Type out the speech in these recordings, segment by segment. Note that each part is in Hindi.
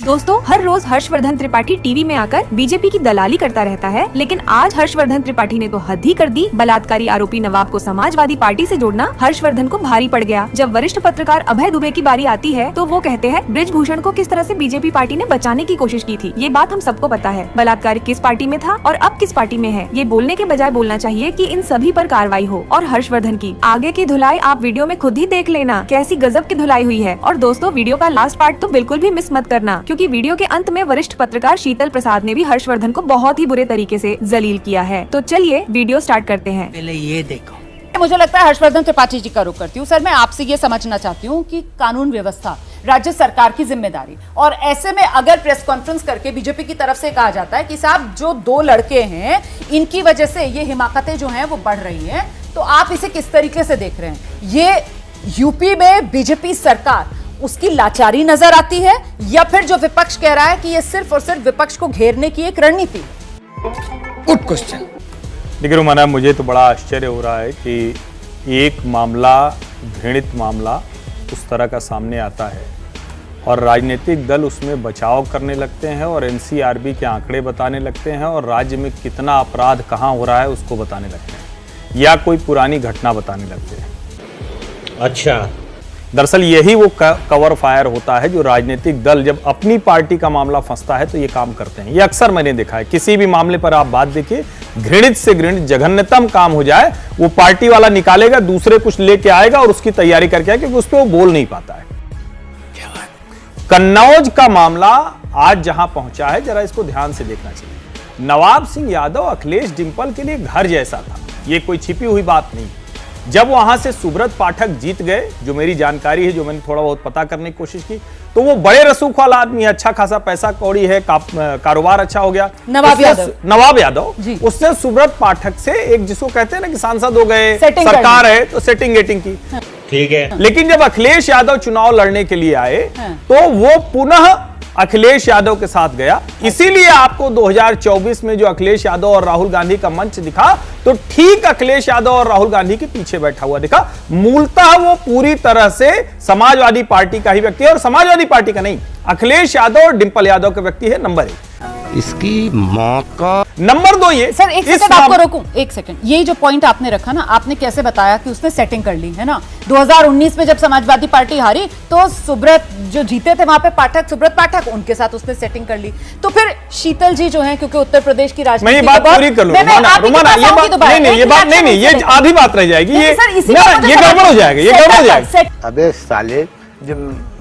दोस्तों, हर रोज हर्षवर्धन त्रिपाठी टीवी में आकर बीजेपी की दलाली करता रहता है, लेकिन आज हर्षवर्धन त्रिपाठी ने तो हद ही कर दी। बलात्कारी आरोपी नवाब को समाजवादी पार्टी से जोड़ना हर्षवर्धन को भारी पड़ गया। जब वरिष्ठ पत्रकार अभय दुबे की बारी आती है तो वो कहते हैं बृजभूषण को किस तरह से बीजेपी पार्टी ने बचाने की कोशिश की थी। ये बात हम सबको पता है। बलात्कारी किस पार्टी में था और अब किस पार्टी में है, ये बोलने के बजाय बोलना चाहिए कि इन सभी पर कार्रवाई हो। और हर्षवर्धन की आगे की धुलाई आप वीडियो में खुद ही देख लेना, कैसी गजब की धुलाई हुई है। और दोस्तों, वीडियो का लास्ट पार्ट तो बिल्कुल भी मिस मत करना, क्योंकि वीडियो के अंत में वरिष्ठ पत्रकार शीतल प्रसाद ने भी हर्षवर्धन को बहुत ही बुरे तरीके से जलील किया है। तो चलिए वीडियो स्टार्ट करते हैं। पहले ये देखो, मुझे लगता है हर्षवर्धन त्रिपाठी जी का रुख करती हूँ। सर, मैं आपसे ये समझना चाहती हूँ कि कानून व्यवस्था राज्य सरकार की जिम्मेदारी, और ऐसे में अगर प्रेस कॉन्फ्रेंस करके बीजेपी की तरफ से कहा जाता है कि साहब जो दो लड़के हैं इनकी वजह से ये हिमाकतें जो हैं वो बढ़ रही हैं, तो आप इसे किस तरीके से देख रहे हैं? ये यूपी में बीजेपी सरकार उसकी लाचारी नजर आती है, या फिर जो विपक्ष कह रहा है कि ये सिर्फ और सिर्फ विपक्ष को घेरने की एक रणनीति है? Good question. देखिए रोमाना, मुझे तो बड़ा आश्चर्य हो रहा है कि एक मामला, घृणित मामला उस तरह का सामने आता है और राजनीतिक दल उसमें बचाव करने लगते हैं और एनसीआरबी के आंकड़े बताने लगते हैं और राज्य में कितना अपराध कहाँ हो रहा है उसको बताने लगते हैं, या कोई पुरानी घटना बताने लगते हैं। अच्छा, दरअसल यही वो कवर फायर होता है जो राजनीतिक दल जब अपनी पार्टी का मामला फंसता है तो ये काम करते हैं। ये अक्सर मैंने देखा है। किसी भी मामले पर आप बात देखिए, घृणित से घृणित जघन्यतम काम हो जाए, वो पार्टी वाला निकालेगा, दूसरे कुछ लेके आएगा और उसकी तैयारी करके आएगा, क्योंकि उस पर वो बोल नहीं पाता है। कन्नौज का मामला आज जहां पहुंचा है, जरा इसको ध्यान से देखना चाहिए। नवाब सिंह यादव अखिलेश डिंपल के लिए घर जैसा था, ये कोई छिपी हुई बात नहीं। जब वहां से सुब्रत पाठक जीत गए, जो मेरी जानकारी है, जो मैंने थोड़ा बहुत पता करने की कोशिश की, तो वो बड़े रसूख वाला आदमी है, अच्छा खासा पैसा कौड़ी है, कारोबार अच्छा हो गया। नवाब यादव उसने सुब्रत पाठक से एक, जिसको कहते हैं ना कि सांसद हो गए, सरकार है, तो सेटिंग गेटिंग की। ठीक है। लेकिन जब अखिलेश यादव चुनाव लड़ने के लिए आए तो वो पुनः अखिलेश यादव के साथ गया। इसीलिए आपको 2024 में जो अखिलेश यादव और राहुल गांधी का मंच दिखा, तो ठीक अखिलेश यादव और राहुल गांधी के पीछे बैठा हुआ दिखा। मूलतः वो पूरी तरह से समाजवादी पार्टी का ही व्यक्ति है, और समाजवादी पार्टी का नहीं, अखिलेश यादव और डिंपल यादव का व्यक्ति है नंबर 1। इसकी मां का नंबर 2 ये। सर, एक सेकंड आपको रोकूं, एक सेकंड। ये जो पॉइंट आपने रखा ना, आपने कैसे बताया कि उसने सेटिंग कर ली है ना। 2019 में जब समाजवादी पार्टी हारी तो सुब्रत जो जीते थे वहां पे पाठक, सुब्रत पाठक, उनके साथ उसने सेटिंग कर ली। तो फिर शीतल जी जो है, क्योंकि उत्तर प्रदेश की राजनीति, मैं ये बात पूरी कर लूं रोमाना, ये बात नहीं, ये आधी बात रह जाएगी, ये गड़बड़ हो जाएगा, ये गड़बड़ हो जाएगा। अबे साले, जो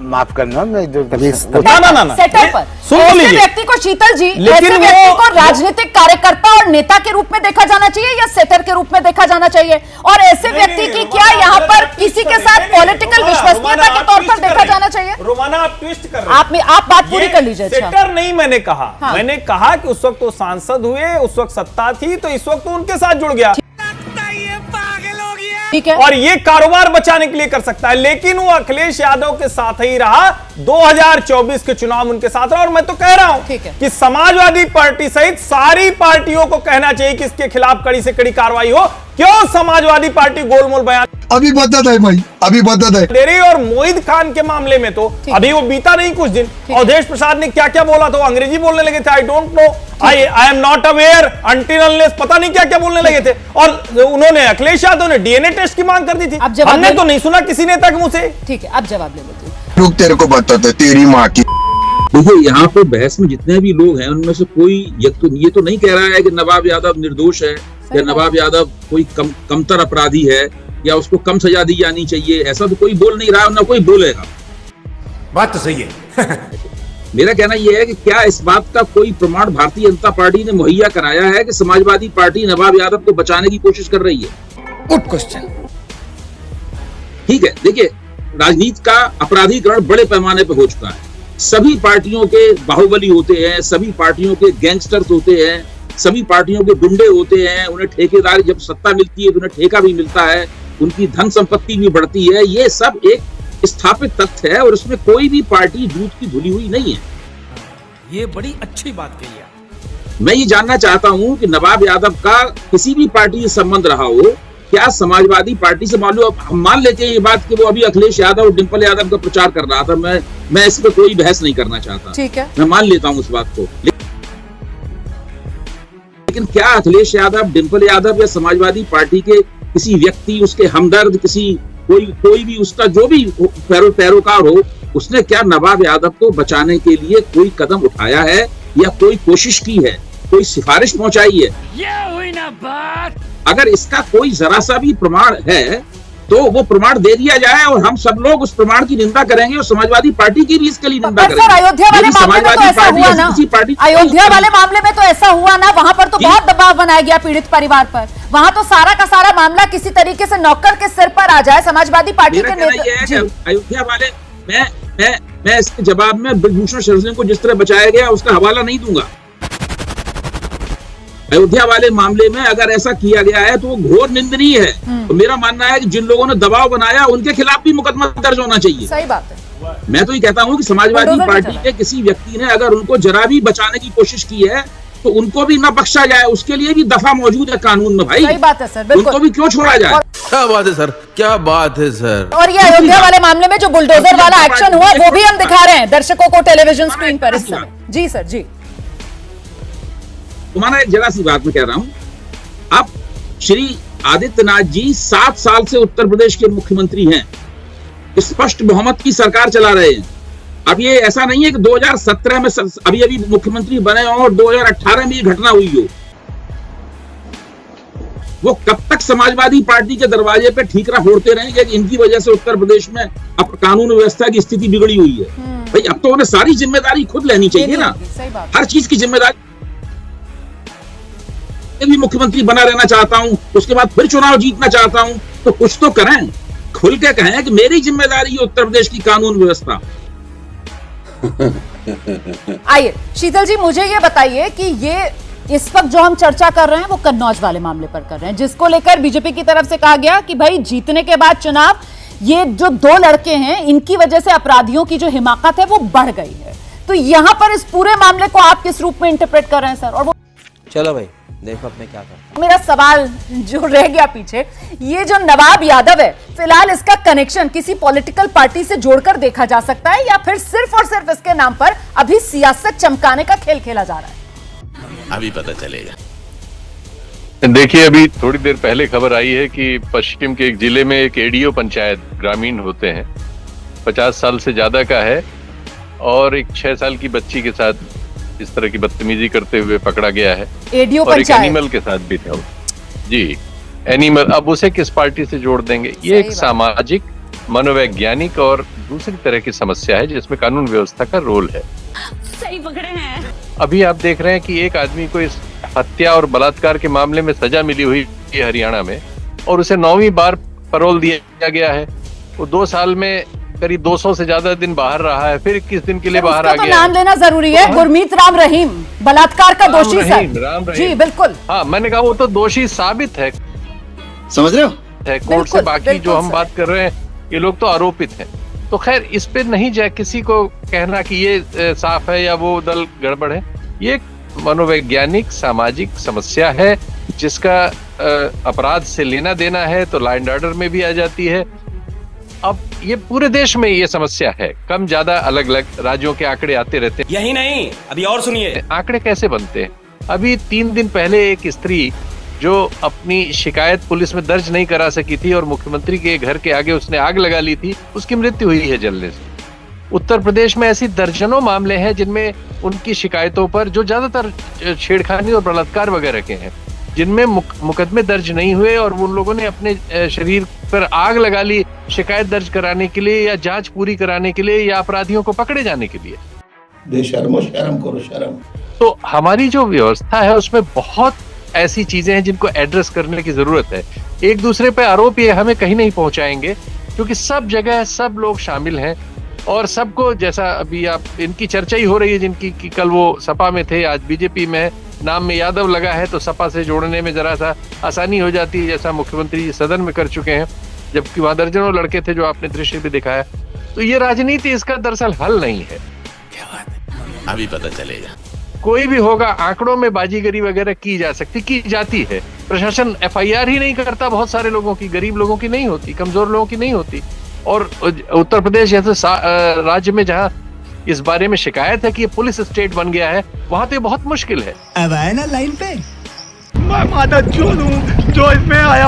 माफ करना, मैं जो ना सेटअप पर ऐसे व्यक्ति को शीतल जी, ऐसे व्यक्ति को राजनीतिक कार्यकर्ता और नेता के रूप में देखा जाना चाहिए या सेटर के रूप में देखा जाना चाहिए? और ऐसे व्यक्ति की क्या यहाँ पर किसी के साथ पॉलिटिकल विश्वसनीयता के तौर पर देखा जाना चाहिए? रोमाना, आप ट्विस्ट कर रहे हैं। आप बात पूरी कर लीजिए। सेटर नहीं मैंने कहा, मैंने कहा कि उस वक्त वो सांसद हुए, उस वक्त सत्ता थी, तो इस वक्त उनके साथ जुड़ गया, ठीक है, और ये कारोबार बचाने के लिए कर सकता है। लेकिन वो अखिलेश यादव के साथ ही रहा, 2024 के चुनाव उनके साथ रहा। और मैं तो कह रहा हूं कि समाजवादी पार्टी सहित सारी पार्टियों को कहना चाहिए कि इसके खिलाफ कड़ी से कड़ी कार्रवाई हो। क्यों समाजवादी पार्टी गोलमोल बयान अभी बदत है भाई, अभी बदत है। डेरी और मोहित खान के मामले में तो अभी वो बीता नहीं कुछ दिन, अवधेश प्रसाद ने क्या क्या बोला था, वो अंग्रेजी बोलने लगे थे। I don't know, I am not aware until unless, पता नहीं क्या क्या बोलने लगे थे। और उन्होंने, अखिलेश यादव ने डीएनए टेस्ट की मांग कर दी थी। हमने तो नहीं सुना किसी नेता के मुंह से। ठीक है, अब जवाब ले लेते हैं। रुक, तेरे को बताते, तेरी माँ की। देखिए, यहाँ पे बहस में जितने भी लोग हैं उनमें से कोई ये तो नहीं कह रहा है कि नवाब यादव निर्दोष है या नवाब यादव कोई कमतर अपराधी है या उसको कम सजा दी जानी चाहिए। ऐसा तो कोई बोल नहीं रहा, ना कोई बोलेगा। बात तो सही है। मेरा कहना यह है कि क्या इस बात का कोई प्रमाण भारतीय जनता पार्टी ने मुहैया कराया है कि समाजवादी पार्टी नवाब यादव को बचाने की कोशिश कर रही है? Good question. ठीक है, देखिए, राजनीति का अपराधीकरण बड़े पैमाने पर हो चुका है। सभी पार्टियों के बाहुबली होते हैं, सभी पार्टियों के गैंगस्टर्स होते हैं, सभी पार्टियों के गुंडे होते हैं। उन्हें ठेकेदारी, जब सत्ता मिलती है तो उन्हें ठेका भी मिलता है, उनकी धन संपत्ति भी बढ़ती है। ये सब एक स्थापित तथ्य है और उसमें कोई भी पार्टी दूध की धुली हुई नहीं है। ये बड़ी अच्छी बात कही है। मैं ये जानना चाहता हूं कि नवाब यादव का किसी भी पार्टी से संबंध रहा हो क्या समाजवादी पार्टी से मालूम, हम मान लेते हैं ये बात कि वो अभी अखिलेश यादव और डिंपल यादव का प्रचार कर रहा था, मैं इस पर कोई बहस नहीं करना चाहता, ठीक है, मैं मान लेता हूं उस बात को। लेकिन क्या अखिलेश यादव, डिंपल यादव या समाजवादी पार्टी के किसी व्यक्ति, उसके हमदर्द, कोई भी उसका जो भी पैरोकार हो, उसने क्या नवाब यादव को बचाने के लिए कोई कदम उठाया है या कोई कोशिश की है, कोई सिफारिश पहुंचाई है? ये हुई ना बात। अगर इसका कोई जरा सा भी प्रमाण है तो वो प्रमाण दे दिया जाए और हम सब लोग उस प्रमाण की निंदा करेंगे और समाजवादी पार्टी की भी इसके लिए निंदा पर सर, अयोध्या वाले करेंगे। मामले में तो ऐसा हुआ ना, अयोध्या वाले मामले में तो ऐसा हुआ ना, वहां पर तो बहुत दबाव बनाया गया पीड़ित परिवार पर, वहां तो सारा का सारा मामला किसी तरीके से नौकर के सिर पर आ जाए। समाजवादी पार्टी के नेता, अयोध्या वाले, मैं इसके जवाब में ब्रजभूषण शरण सिंह को जिस तरह बचाया गया उसका हवाला नहीं दूंगा। अयोध्या वाले मामले में अगर ऐसा किया गया है तो वो घोर निंदनीय है। तो मेरा मानना है कि जिन लोगों ने दबाव बनाया उनके खिलाफ भी मुकदमा दर्ज होना चाहिए। सही बात है। मैं तो ये कहता हूं कि समाजवादी पार्टी के किसी व्यक्ति ने अगर उनको जरा भी बचाने की कोशिश की है तो उनको भी न बख्शा जाए, उसके लिए भी दफा मौजूद है कानून में भाई। सही बात है सर, बिल्कुल। उनको भी क्यों छोड़ा जाए? क्या बात है सर, क्या बात है सर। और ये अयोध्या वाले मामले में जो बुलडोजर वाला एक्शन हुआ वो भी हम दिखा रहे हैं दर्शकों को टेलीविजन स्क्रीन पर इस समय। जी सर, जी। तुम्हारा एक जरा सी बात मैं कह रहा हूं, अब श्री आदित्यनाथ जी 7 साल से उत्तर प्रदेश के मुख्यमंत्री हैं, स्पष्ट बहुमत की सरकार चला रहे हैं। अब ये ऐसा नहीं है कि 2017 में अभी मुख्यमंत्री बने हों और 2018 में ये घटना हुई हो। वो कब तक समाजवादी पार्टी के दरवाजे पे ठीकरा फोड़ते रहेंगे कि इनकी वजह से उत्तर प्रदेश में अब कानून व्यवस्था की स्थिति बिगड़ी हुई है? भाई अब तो उन्हें सारी जिम्मेदारी खुद लेनी चाहिए ना, हर चीज की जिम्मेदारी। भी मुख्यमंत्री बना रहना चाहता हूं, उसके बाद फिर चुनाव जीतना चाहता हूं, तो कुछ तो करें, खुल के कहें कि मेरी जिम्मेदारी है उत्तर प्रदेश की कानून व्यवस्था। आइए शीतल जी, मुझे ये बताइए कि ये इस वक्त जो हम चर्चा कर रहे हैं वो कन्नौज वाले मामले पर कर रहे हैं, जिसको लेकर बीजेपी की तरफ से कहा गया कि भाई जीतने के बाद चुनाव, ये जो 2 लड़के हैं इनकी वजह से अपराधियों की जो हिमाकत है वो बढ़ गई है। तो यहां पर इस पूरे मामले को आप किस रूप में इंटरप्रेट कर रहे हैं सर? और वो चलो भाई देखो अब मैं क्या करता। मेरा सवाल जो रह गया पीछे, ये जो नवाब यादव है, फिलहाल इसका कनेक्शन किसी पॉलिटिकल पार्टी से जोड़कर देखा जा सकता है या फिर सिर्फ और सिर्फ इसके नाम पर अभी सियासत चमकाने का खेल खेला जा रहा है? अभी पता चलेगा। देखिए, अभी थोड़ी देर पहले खबर आई है कि पश्चिम के एक जिले में एक एडीओ पंचायत ग्रामीण होते हैं, 50 साल से ज्यादा का है और एक 6 साल की बच्ची के साथ इस तरह की बदतमीजी करते हुए पकड़ा गया है। एडीओ और एक पंचायत एनिमल के साथ भी था जी, एनिमल। अब उसे किस पार्टी से जोड़ देंगे? ये एक सामाजिक, मनोवैज्ञानिक और दूसरी तरह की समस्या है जिसमें कानून व्यवस्था का रोल है। सही पकड़े हैं। अभी आप देख रहे हैं कि एक आदमी को इस हत्या और बलात्कार के मामले में सजा मिली हुई है हरियाणा में और उसे 9वीं बार पैरोल दिया गया है। वो 2 साल में करीब 200 से ज्यादा दिन बाहर रहा है, फिर 21 दिन के लिए बाहर आ गया। तो नाम लेना जरूरी है, गुरमीत राम रहीम, बलात्कार का दोषी सर। जी बिल्कुल, हाँ, मैंने कहा वो तो दोषी साबित है, समझ रहे हो? कोर्ट से। बाकी जो हम बात कर रहे हैं ये लोग तो आरोपित हैं। तो खैर इस पे नहीं जाए किसी को कहना कि ये साफ है या वो दल गड़बड़ है। ये एक मनोवैज्ञानिक सामाजिक समस्या है जिसका अपराध से लेना देना है तो लॉ एंड ऑर्डर में भी आ जाती है। अब ये पूरे देश में ये समस्या है, कम ज्यादा अलग अलग राज्यों के आंकड़े आते रहते हैं। यही नहीं, अभी और सुनिए आंकड़े कैसे बनते हैं। अभी 3 दिन पहले एक स्त्री जो अपनी शिकायत पुलिस में दर्ज नहीं करा सकी थी और मुख्यमंत्री के घर के आगे उसने आग लगा ली थी, उसकी मृत्यु हुई है जलने से। उत्तर प्रदेश में ऐसी दर्जनों मामले हैं जिनमें उनकी शिकायतों पर, जो ज्यादातर छेड़खानी और बलात्कार वगैरह के हैं, जिनमें मुकदमे दर्ज नहीं हुए और उन लोगों ने अपने शरीर पर आग लगा ली शिकायत दर्ज कराने के लिए या जांच पूरी कराने के लिए या अपराधियों को पकड़े जाने के लिए। बेशर्मो शर्म करो शर्म। तो हमारी जो व्यवस्था है उसमें बहुत ऐसी चीजें हैं जिनको एड्रेस करने की जरूरत है। एक दूसरे पे आरोप ये हमें कहीं नहीं पहुंचाएंगे क्योंकि सब जगह सब लोग शामिल हैं और सबको, जैसा अभी आप इनकी चर्चा ही हो रही है जिनकी कि कल वो सपा में थे, आज बीजेपी में है, नाम में यादव लगा है तो सपा से जोड़ने में जरा सा आसानी हो जाती है, जैसा मुख्यमंत्री जी सदन में कर चुके हैं, जबकि वहां दर्जनों लड़के थे जो आपने दृश्य भी दिखाया। तो ये राजनीति इसका दरअसल हल नहीं है। क्या बात है, अभी पता चलेगा। कोई भी होगा, आंकड़ों में बाजीगरी वगैरह की जा सकती, की जाती है, प्रशासन FIR ही नहीं करता, बहुत सारे लोगों की, गरीब लोगों की नहीं होती, कमजोर लोगों की नहीं होती। और उत्तर प्रदेश जैसे राज्य में जहां इस बारे में शिकायत है कि ये पुलिस स्टेट बन गया है, वहां तो ये बहुत मुश्किल है। अब आए ना लाइन पे, मैं माता चोद हूँ जो इसमें आया।